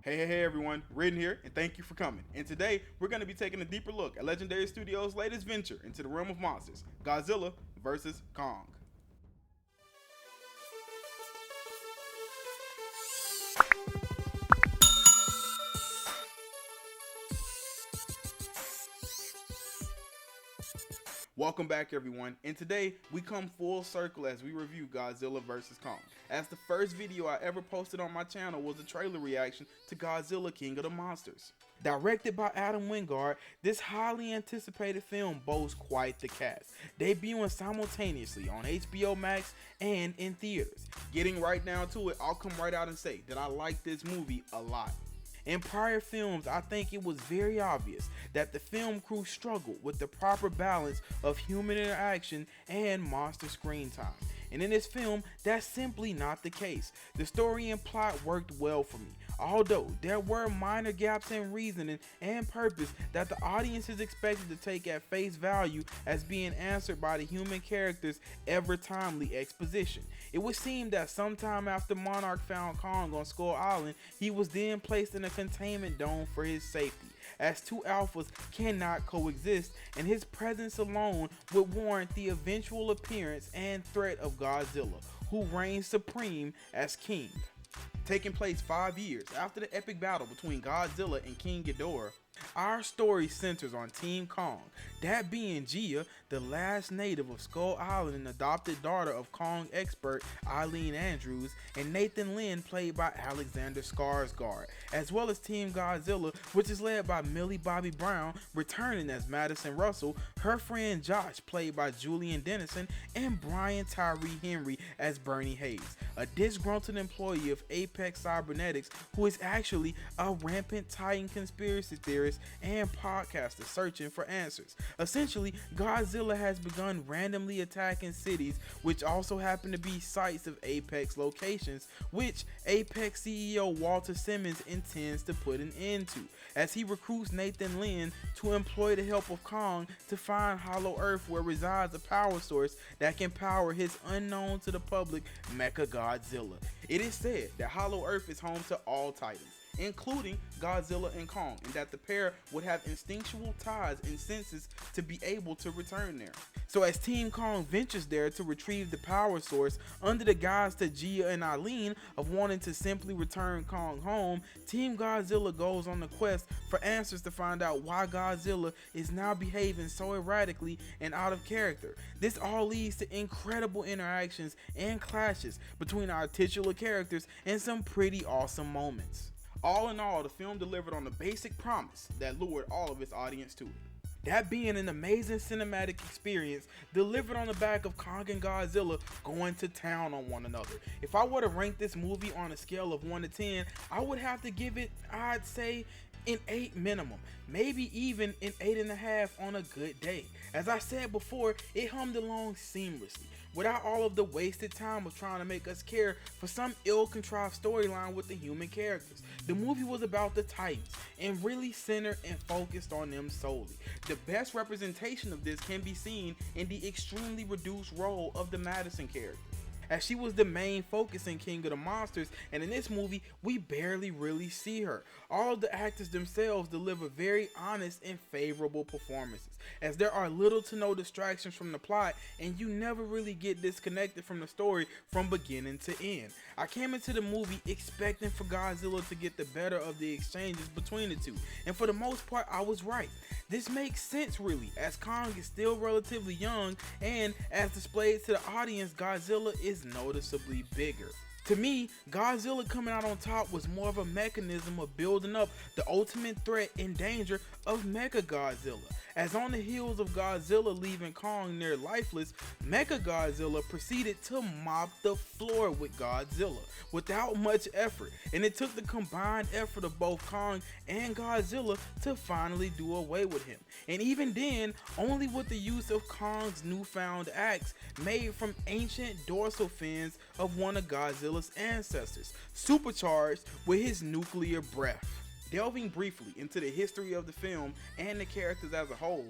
Hey everyone, Ridden here, and thank you for coming. And today, we're going to be taking a deeper look at Legendary Studios' latest venture into the realm of monsters, Godzilla vs. Kong. Welcome back everyone, and today we come full circle as we review Godzilla vs. Kong. As the first video I ever posted on my channel was a trailer reaction to Godzilla King of the Monsters. Directed by Adam Wingard, this highly anticipated film boasts quite the cast, debuting simultaneously on HBO Max and in theaters. Getting right down to it, I'll come right out and say that I like this movie a lot. In prior films, I think it was very obvious that the film crew struggled with the proper balance of human interaction and monster screen time. And in this film, that's simply not the case. The story and plot worked well for me, although there were minor gaps in reasoning and purpose that the audience is expected to take at face value as being answered by the human characters' ever-timely exposition. It would seem that sometime after Monarch found Kong on Skull Island, he was then placed in a containment dome for his safety, as two alphas cannot coexist, and his presence alone would warrant the eventual appearance and threat of Godzilla, who reigns supreme as king. Taking place 5 years after the epic battle between Godzilla and King Ghidorah, our story centers on Team Kong, that being Gia, the last native of Skull Island and adopted daughter of Kong expert Eileen Andrews, and Nathan Lynn, played by Alexander Skarsgård, as well as Team Godzilla, which is led by Millie Bobby Brown, returning as Madison Russell, her friend Josh, played by Julian Dennison, and Brian Tyree Henry as Bernie Hayes, a disgruntled employee of Apex Cybernetics who is actually a rampant Titan conspiracy theorist and podcaster searching for answers. Essentially, Godzilla has begun randomly attacking cities, which also happen to be sites of Apex locations, which Apex CEO Walter Simmons intends to put an end to, as he recruits Nathan Lynn to employ the help of Kong to find Hollow Earth, where resides a power source that can power his unknown to the public Mecha Godzilla. It is said that Hollow Earth is home to all Titans, including Godzilla and Kong, and that the pair would have instinctual ties and senses to be able to return there. So as Team Kong ventures there to retrieve the power source under the guise to Gia and Eileen of wanting to simply return Kong home, Team Godzilla goes on the quest for answers to find out why Godzilla is now behaving so erratically and out of character. This all leads to incredible interactions and clashes between our titular characters and some pretty awesome moments. All in all, the film delivered on the basic promise that lured all of its audience to it, that being an amazing cinematic experience delivered on the back of Kong and Godzilla going to town on one another. If I were to rank this movie on a scale of 1 to 10, I would have to give it, I'd say, an 8 minimum, maybe even an 8.5 on a good day. As I said before, it hummed along seamlessly, without all of the wasted time of trying to make us care for some ill-contrived storyline with the human characters. The movie was about the Titans, and really centered and focused on them solely. The best representation of this can be seen in the extremely reduced role of the Madison character, as she was the main focus in King of the Monsters, and in this movie we barely really see her. All of the actors themselves deliver very honest and favorable performances, as there are little to no distractions from the plot, and you never really get disconnected from the story from beginning to end. I came into the movie expecting for Godzilla to get the better of the exchanges between the two, and for the most part I was right. This makes sense really, as Kong is still relatively young, and as displayed to the audience, Godzilla is noticeably bigger. To me, Godzilla coming out on top was more of a mechanism of building up the ultimate threat and danger of Mecha Godzilla, as on the heels of Godzilla leaving Kong near lifeless, Mecha Godzilla proceeded to mop the floor with Godzilla without much effort, and it took the combined effort of both Kong and Godzilla to finally do away with him, and even then only with the use of Kong's newfound axe made from ancient dorsal fins of one of Godzilla's ancestors, supercharged with his nuclear breath. Delving briefly into the history of the film and the characters as a whole,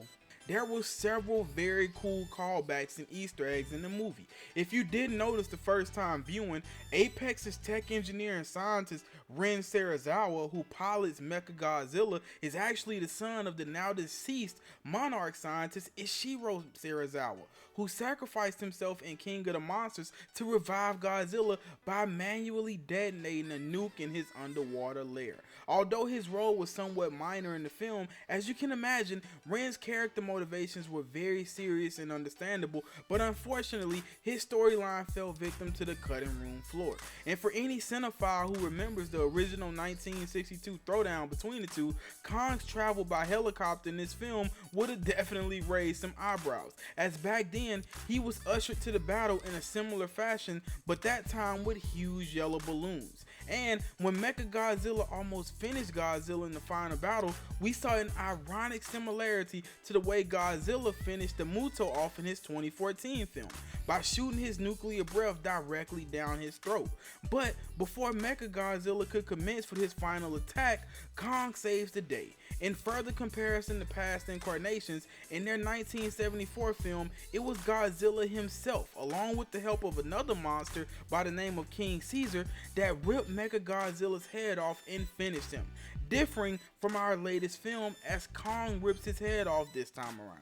there were several very cool callbacks and Easter eggs in the movie. If you didn't notice the first time viewing, Apex's tech engineer and scientist Ren Serizawa, who pilots Mechagodzilla, is actually the son of the now deceased monarch scientist Ishiro Serizawa, who sacrificed himself in King of the Monsters to revive Godzilla by manually detonating a nuke in his underwater lair. Although his role was somewhat minor in the film, as you can imagine, Ren's character motivations were very serious and understandable, but unfortunately, his storyline fell victim to the cutting room floor. And for any cinephile who remembers the original 1962 throwdown between the two, Kong's travel by helicopter in this film would have definitely raised some eyebrows, as back then, he was ushered to the battle in a similar fashion, but that time with huge yellow balloons. And when Mechagodzilla almost finished Godzilla in the final battle, we saw an ironic similarity to the way Godzilla finished the Muto off in his 2014 film, by shooting his nuclear breath directly down his throat. But before Mechagodzilla could commence with his final attack, Kong saves the day. In further comparison to past incarnations, in their 1974 film, it was Godzilla himself, along with the help of another monster by the name of King Caesar, that ripped Mechagodzilla's head off and finished him, differing from our latest film as Kong rips his head off this time around.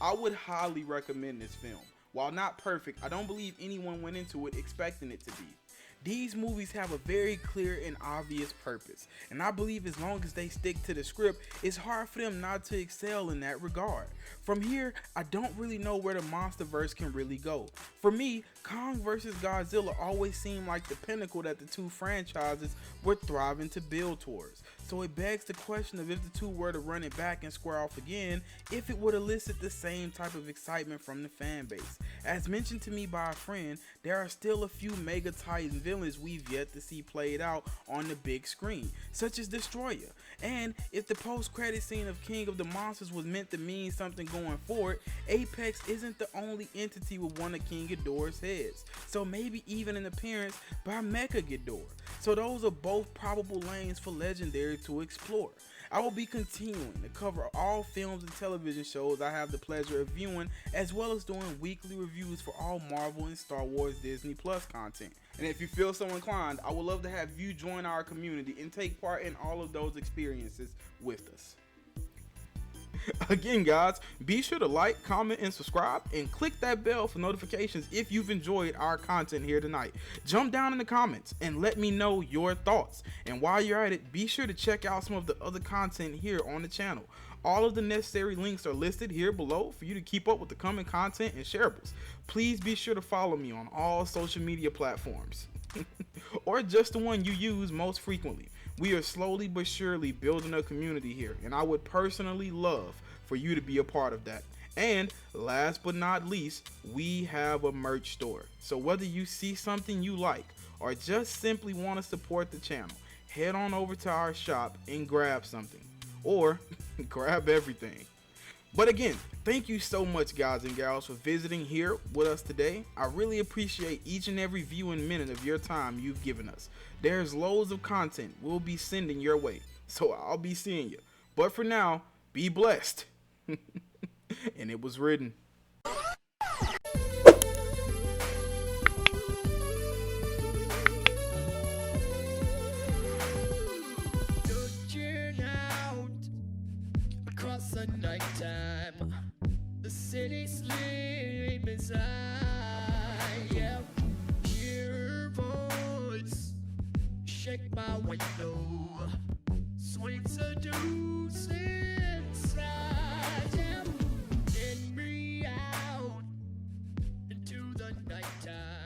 I would highly recommend this film. While not perfect, I don't believe anyone went into it expecting it to be. These movies have a very clear and obvious purpose, and I believe as long as they stick to the script, it's hard for them not to excel in that regard. From here, I don't really know where the MonsterVerse can really go. For me, Kong vs. Godzilla always seemed like the pinnacle that the two franchises were thriving to build towards. So it begs the question of if the two were to run it back and square off again, if it would elicit the same type of excitement from the fan base. As mentioned to me by a friend, there are still a few Mega Titan villains we've yet to see played out on the big screen, such as Destroyer. And if the post-credit scene of King of the Monsters was meant to mean something going forward, Apex isn't the only entity with one of King Ghidorah's heads, so maybe even an appearance by Mecha Ghidorah. So those are both probable lanes for Legendary to explore. I will be continuing to cover all films and television shows I have the pleasure of viewing, as well as doing weekly reviews for all Marvel and Star Wars Disney Plus content. And if you feel so inclined, I would love to have you join our community and take part in all of those experiences with us. Again, guys, be sure to like, comment, and subscribe, and click that bell for notifications if you've enjoyed our content here tonight. Jump down in the comments and let me know your thoughts. And while you're at it, be sure to check out some of the other content here on the channel. All of the necessary links are listed here below for you to keep up with the coming content and shareables. Please be sure to follow me on all social media platforms, or just the one you use most frequently. We are slowly but surely building a community here, and I would personally love for you to be a part of that. And last but not least, we have a merch store. So whether you see something you like or just simply want to support the channel, head on over to our shop and grab something, or grab everything. But again, thank you so much, guys and gals, for visiting here with us today. I really appreciate each and every viewing minute of your time you've given us. There's loads of content we'll be sending your way, so I'll be seeing you. But for now, be blessed. And it was written. Across the nighttime, the city sleeps inside. Yeah, hear her voice, shake my window, sweet seduce inside. Yeah, send me out into the nighttime.